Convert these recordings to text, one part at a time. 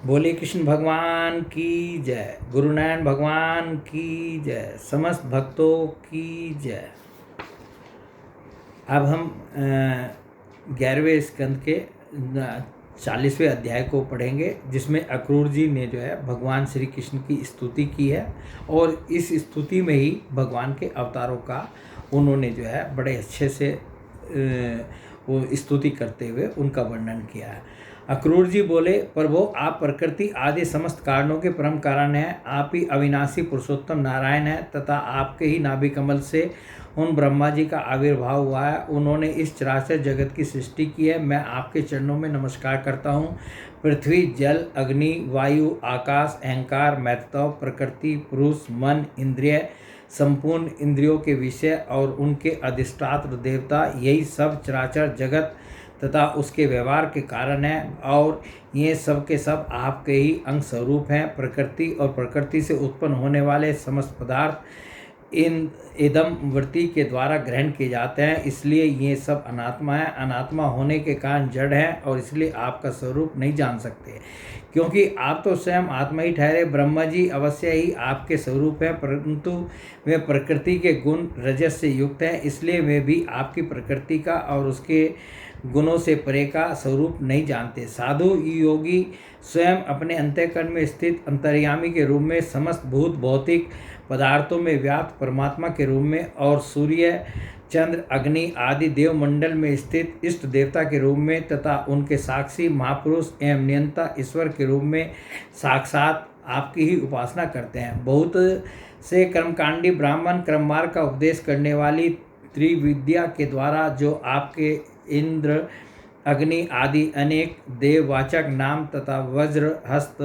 बोले कृष्ण भगवान की जय, गुरु नारायण भगवान की जय, समस्त भक्तों की जय। अब हम 11वें स्कंद के 40वें अध्याय को पढ़ेंगे, जिसमें अक्रूर जी ने जो है भगवान श्री कृष्ण की स्तुति की है और इस स्तुति में ही भगवान के अवतारों का उन्होंने जो है बड़े अच्छे से वो स्तुति करते हुए उनका वर्णन किया है। अक्रूर जी बोले, प्रभु आप प्रकृति आदि समस्त कारणों के परम कारण हैं। आप ही अविनाशी पुरुषोत्तम नारायण हैं तथा आपके ही नाभि कमल से उन ब्रह्मा जी का आविर्भाव हुआ है। उन्होंने इस चराचर जगत की सृष्टि की है। मैं आपके चरणों में नमस्कार करता हूँ। पृथ्वी, जल, अग्नि, वायु, आकाश, अहंकार, महत्व, प्रकृति, पुरुष, मन, इंद्रिय, संपूर्ण इंद्रियों के विषय और उनके अधिष्ठात्र देवता, यही सब चराचर जगत तथा उसके व्यवहार के कारण है और ये सब के सब आपके ही अंग स्वरूप हैं। प्रकृति और प्रकृति से उत्पन्न होने वाले समस्त पदार्थ इन इदम वृत्ति के द्वारा ग्रहण किए जाते हैं, इसलिए ये सब अनात्मा है। अनात्मा होने के कारण जड़ है और इसलिए आपका स्वरूप नहीं जान सकते, क्योंकि आप तो स्वयं आत्मा ही ठहरे। ब्रह्मा जी अवश्य ही आपके स्वरूप हैं, परंतु वे प्रकृति के गुण रजस से युक्त हैं, इसलिए वे भी आपकी प्रकृति का और उसके गुणों से परे का स्वरूप नहीं जानते। साधु योगी स्वयं अपने अंतःकरण में स्थित अंतर्यामी के रूप में, समस्त भूत भौतिक पदार्थों में व्याप्त परमात्मा के रूप में और सूर्य, चंद्र, अग्नि आदि देवमंडल में स्थित इष्ट देवता के रूप में तथा उनके साक्षी महापुरुष एवं नियंता ईश्वर के रूप में साक्षात आपकी ही उपासना करते हैं। बहुत से कर्मकांडी ब्राह्मण क्रममार्ग का उपदेश करने वाली त्रिविद्या के द्वारा जो आपके इंद्र, अग्नि आदि अनेक देववाचक नाम तथा वज्र, हस्त,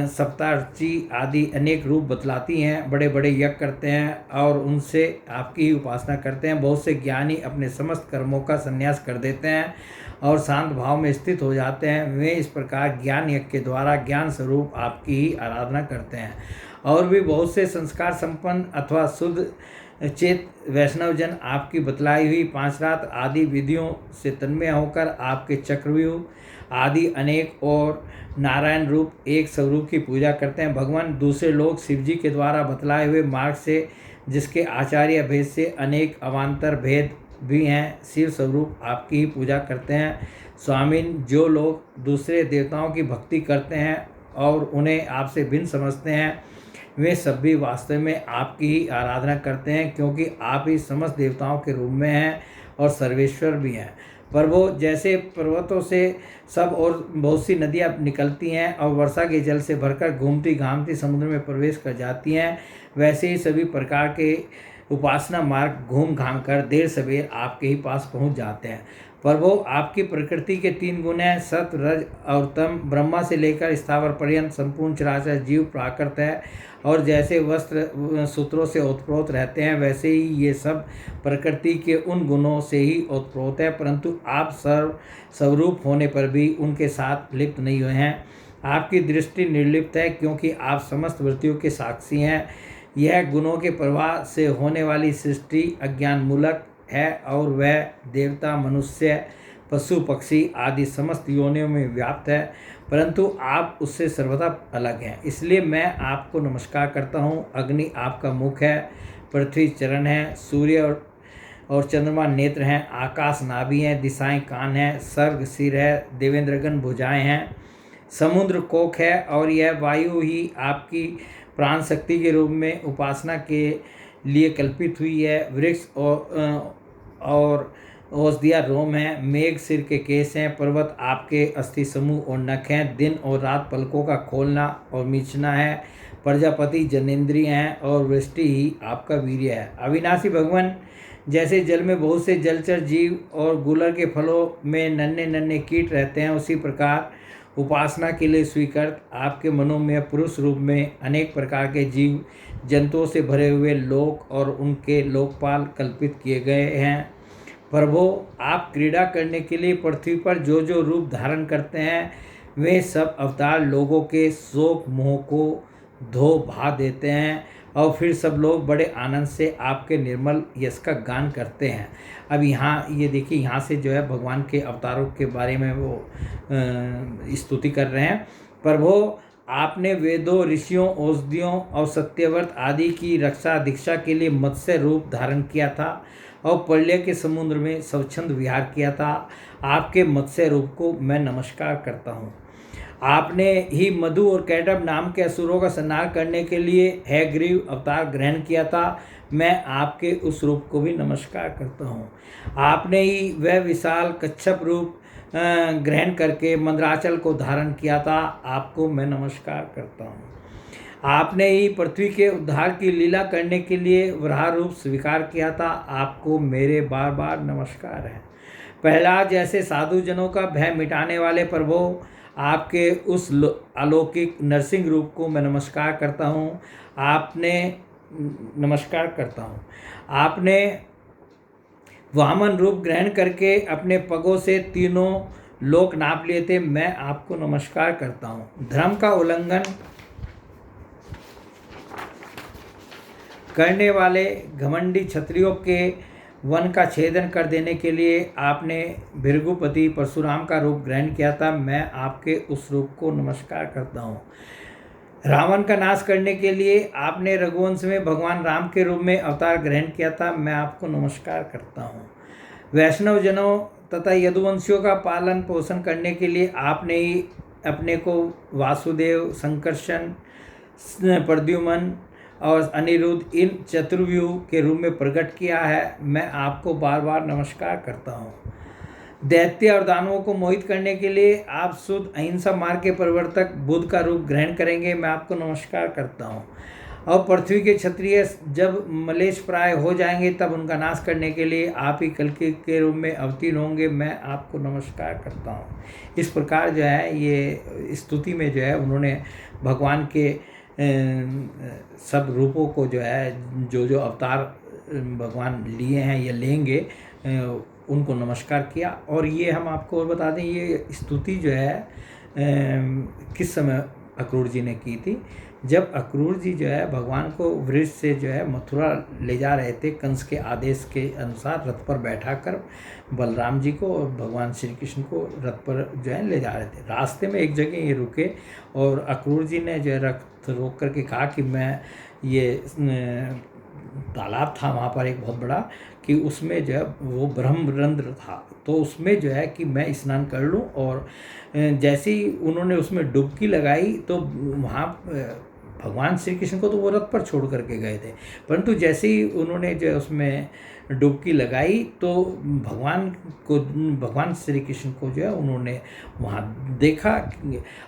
सप्तार्ची आदि अनेक रूप बतलाती हैं, बड़े बड़े यज्ञ करते हैं और उनसे आपकी ही उपासना करते हैं। बहुत से ज्ञानी अपने समस्त कर्मों का संन्यास कर देते हैं और शांत भाव में स्थित हो जाते हैं। वे इस प्रकार ज्ञान यज्ञ के द्वारा ज्ञान स्वरूप आपकी ही आराधना करते हैं। और भी बहुत से संस्कार संपन्न अथवा शुद्ध चेत वैष्णवजन आपकी बतलाई हुई 5 रात आदि विधियों से तन्मय होकर आपके चक्रव्यूह आदि अनेक और नारायण रूप एक स्वरूप की पूजा करते हैं। भगवान दूसरे लोग शिव जी के द्वारा बतलाए हुए मार्ग से, जिसके आचार्य भेद से अनेक अवान्तर भेद भी हैं, शिव स्वरूप आपकी ही पूजा करते हैं। स्वामीन, जो लोग दूसरे देवताओं की भक्ति करते हैं और उन्हें आपसे भिन्न समझते हैं, वे सब भी वास्तव में आपकी ही आराधना करते हैं, क्योंकि आप ही समस्त देवताओं के रूप में हैं और सर्वेश्वर भी हैं। प्रभु, जैसे पर्वतों से सब और बहुत सी नदियाँ निकलती हैं और वर्षा के जल से भरकर घूमती घामती समुद्र में प्रवेश कर जाती हैं, वैसे ही सभी प्रकार के उपासना मार्ग घूम घाम कर देर सवेर आपके ही पास पहुंच जाते हैं। प्रभु, आपकी प्रकृति के 3 गुण हैं, सत, रज और तम। ब्रह्मा से लेकर स्थावर पर्यंत संपूर्ण चराचर जीव प्राकृत है और जैसे वस्त्र सूत्रों से ओतप्रोत रहते हैं, वैसे ही ये सब प्रकृति के उन गुणों से ही ओतप्रोत है, परंतु आप स्वरूप होने पर भी उनके साथ लिप्त नहीं हुए हैं। आपकी दृष्टि निर्लिप्त है, क्योंकि आप समस्त वृत्तियों के साक्षी हैं। यह गुणों के प्रवाह से होने वाली सृष्टि अज्ञान मूलक है और वह देवता, मनुष्य, पशु, पक्षी आदि समस्त योनियों में व्याप्त है, परंतु आप उससे सर्वथा अलग हैं, इसलिए मैं आपको नमस्कार करता हूँ। अग्नि आपका मुख है, पृथ्वी चरण है, सूर्य और चंद्रमा नेत्र हैं, आकाश नाभि हैं, दिशाएं कान हैं, सर्ग सिर है, देवेंद्रगण भुजाएं हैं, समुद्र कोख है और यह वायु ही आपकी प्राण शक्ति के रूप में उपासना के लिए कल्पित हुई है। वृक्ष और औषधिया रोम है, मेघ सिर के केस हैं, पर्वत आपके अस्थि समूह और नख हैं, दिन और रात पलकों का खोलना और मीचना है, प्रजापति जनेन्द्रिय हैं और वृष्टि ही आपका वीर्य है। अविनाशी भगवान, जैसे जल में बहुत से जलचर जीव और गुलर के फलों में नन्हे नन्हे कीट रहते हैं, उसी प्रकार उपासना के लिए स्वीकृत आपके मनों में पुरुष रूप में अनेक प्रकार के जीव जंतुओं से भरे हुए लोक और उनके लोकपाल कल्पित किए गए हैं। प्रभु, आप क्रीड़ा करने के लिए पृथ्वी पर जो जो रूप धारण करते हैं, वे सब अवतार लोगों के शोक मोह को धो भा देते हैं और फिर सब लोग बड़े आनंद से आपके निर्मल यश का गान करते हैं। अब यहाँ ये देखिए, यहाँ से जो है भगवान के अवतारों के बारे में वो स्तुति कर रहे हैं प्रभो, आपने वेदों, ऋषियों, औषधियों और सत्यव्रत आदि की रक्षा दीक्षा के लिए मत्स्य रूप धारण किया था और प्रलय के समुद्र में स्वच्छंद विहार किया था। आपके मत्स्य रूप को मैं नमस्कार करता हूँ। आपने ही मधु और कैटब नाम के असुरों का संहार करने के लिए हैग्रीव अवतार ग्रहण किया था। मैं आपके उस रूप को भी नमस्कार करता हूँ। आपने ही वह विशाल कच्छप रूप ग्रहण करके मंदराचल को धारण किया था। आपको मैं नमस्कार करता हूँ। आपने ही पृथ्वी के उद्धार की लीला करने के लिए वराह रूप स्वीकार किया था। आपको मेरे बार बार नमस्कार है। प्रहलाद जैसे साधु जनों का भय मिटाने वाले प्रभु, आपके उस अलौकिक नरसिंह रूप को मैं नमस्कार करता हूँ। आपने वामन रूप ग्रहण करके अपने पगों से तीनों लोक नाप लिए थे। मैं आपको नमस्कार करता हूँ। धर्म का उल्लंघन करने वाले घमंडी क्षत्रियों के वन का छेदन कर देने के लिए आपने भृगुपति परशुराम का रूप ग्रहण किया था। मैं आपके उस रूप को नमस्कार करता हूँ। रावण का नाश करने के लिए आपने रघुवंश में भगवान राम के रूप में अवतार ग्रहण किया था। मैं आपको नमस्कार करता हूँ। वैष्णव जनों तथा यदुवंशियों का पालन पोषण करने के लिए आपने ही अपने को वासुदेव, संकर्षण, प्रद्युम्न और अनिरुद्ध इन चतुर्व्यूह के रूप में प्रकट किया है। मैं आपको बार बार नमस्कार करता हूँ। दैत्य और दानवों को मोहित करने के लिए आप शुद्ध अहिंसा मार्ग के प्रवर्तक बुद्ध का रूप ग्रहण करेंगे। मैं आपको नमस्कार करता हूँ। और पृथ्वी के क्षत्रिय जब मलेच्छ प्राय हो जाएंगे तब उनका नाश करने के लिए आप ही कल्कि के रूप में अवतीर्ण होंगे। मैं आपको नमस्कार करता हूँ। इस प्रकार जो है ये स्तुति में जो है उन्होंने भगवान के सब रूपों को जो है जो अवतार भगवान लिए हैं या लेंगे उनको नमस्कार किया। और ये हम आपको और बता दें, ये स्तुति जो है किस समय अक्रूर जी ने की थी। जब अक्रूर जी जो है भगवान को वृष से जो है मथुरा ले जा रहे थे, कंस के आदेश के अनुसार रथ पर बैठा कर बलराम जी को और भगवान श्री कृष्ण को रथ पर जो है ले जा रहे थे। रास्ते में एक जगह ये रुके और अक्रूर जी ने जो है रथ रोक करके कहा कि मैं ये तालाब था वहाँ पर एक बहुत बड़ा, कि उसमें जो है वो ब्रह्मरंध्र था, तो उसमें जो है कि मैं स्नान कर लूँ। और जैसे ही उन्होंने उसमें डुबकी लगाई तो वहाँ भगवान श्री कृष्ण को तो वो रथ पर छोड़ करके गए थे, परंतु जैसे ही उन्होंने जो है उसमें डुबकी लगाई तो भगवान श्री कृष्ण को जो है उन्होंने वहाँ देखा।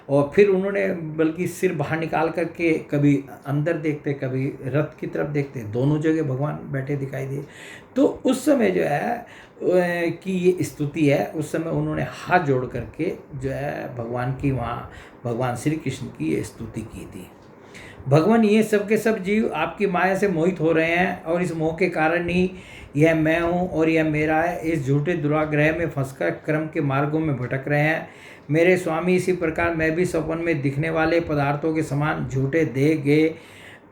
और फिर उन्होंने बल्कि सिर बाहर निकाल करके कभी अंदर देखते कभी रथ की तरफ देखते, दोनों जगह भगवान बैठे दिखाई दिए। तो उस समय जो है कि ये स्तुति है, उस समय उन्होंने हाथ जोड़ करके जो है भगवान की वहाँ भगवान श्री कृष्ण की ये स्तुति की थी। भगवान, ये सब के सब जीव आपकी माया से मोहित हो रहे हैं और इस मोह के कारण ही यह मैं हूँ और यह मेरा है, इस झूठे दुराग्रह में फंसकर कर्म के मार्गों में भटक रहे हैं। मेरे स्वामी, इसी प्रकार मैं भी स्वप्न में दिखने वाले पदार्थों के समान झूठे देह गे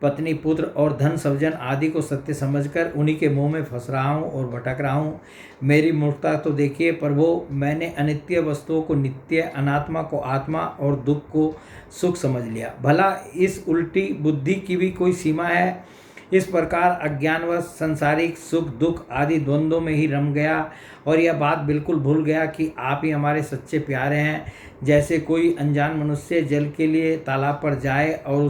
पत्नी, पुत्र और धन सृजन आदि को सत्य समझकर उन्हीं के मुंह में फंस रहा हूँ और भटक रहा हूँ। मेरी मूर्खता तो देखिए प्रभु, मैंने अनित्य वस्तुओं को नित्य, अनात्मा को आत्मा और दुख को सुख समझ लिया। भला इस उल्टी बुद्धि की भी कोई सीमा है? इस प्रकार अज्ञानवश संसारिक सुख दुख आदि द्वंद्वों में ही रम गया और यह बात बिल्कुल भूल गया कि आप ही हमारे सच्चे प्यारे हैं। जैसे कोई अनजान मनुष्य जल के लिए तालाब पर जाए और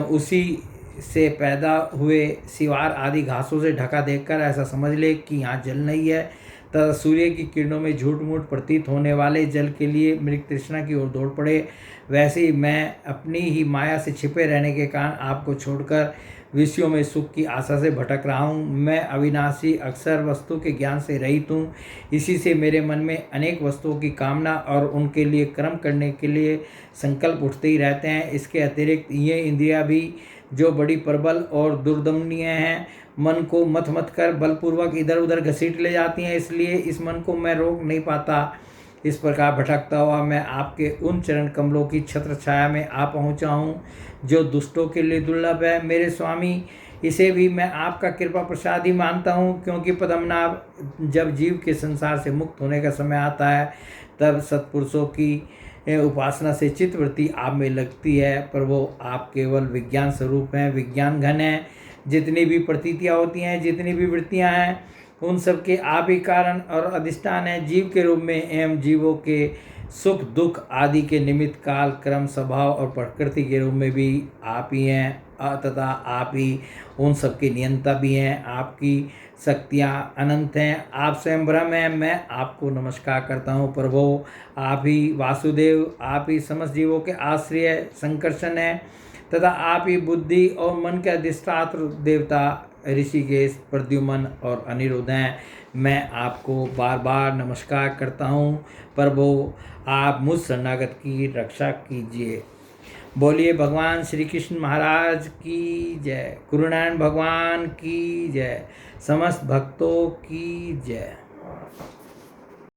उसी से पैदा हुए सिवार आदि घासों से ढका देखकर ऐसा समझ ले कि यहाँ जल नहीं है, तथा सूर्य की किरणों में झूठ मूठ प्रतीत होने वाले जल के लिए मृग तृष्णा की ओर दौड़ पड़े, वैसे ही मैं अपनी ही माया से छिपे रहने के कारण आपको छोड़कर विषयों में सुख की आशा से भटक रहा हूँ। मैं अविनाशी अक्षर वस्तु के ज्ञान से रहित हूँ, इसी से मेरे मन में अनेक वस्तुओं की कामना और उनके लिए कर्म करने के लिए संकल्प उठते ही रहते हैं। इसके अतिरिक्त ये इंद्रियां भी जो बड़ी प्रबल और दुर्दमनीय हैं, मन को मत मत कर बलपूर्वक इधर उधर घसीट ले जाती हैं, इसलिए इस मन को मैं रोक नहीं पाता। इस प्रकार भटकता हुआ मैं आपके उन चरण कमलों की छत्र छाया में आ पहुँचा हूँ जो दुष्टों के लिए दुर्लभ है। मेरे स्वामी, इसे भी मैं आपका कृपा प्रसाद ही मानता हूँ, क्योंकि पद्मनाभ, जब जीव के संसार से मुक्त होने का समय आता है तब सत्पुरुषों की उपासना से चित्तवृत्ति आप में लगती है। प्रभु आप केवल विज्ञान स्वरूप हैं, विज्ञान घन हैं। जितनी भी प्रतीतियाँ होती हैं, जितनी भी वृत्तियाँ हैं, उन सब के आप ही कारण और अधिष्ठान हैं। जीव के रूप में एवं जीवों के सुख दुख आदि के निमित्त काल क्रम स्वभाव और प्रकृति के रूप में भी आप ही हैं, तथा आप ही उन सब के नियंता भी हैं। आपकी शक्तियाँ अनंत हैं, आप स्वयं ब्रह्म हैं। मैं आपको नमस्कार करता हूँ प्रभु। आप ही वासुदेव, आप ही समस्त जीवों के आश्रय संकर्षण है, तथा आप ही बुद्धि और मन के अधिष्ठात्र देवता ऋषिकेश, प्रद्युम्न और अनिरुद्ध हैं। मैं आपको बार बार नमस्कार करता हूँ प्रभु। आप मुझ शरणागत की रक्षा कीजिए। बोलिए भगवान श्री कृष्ण महाराज की जय, गुरुनारायण भगवान की जय, समस्त भक्तों की जय।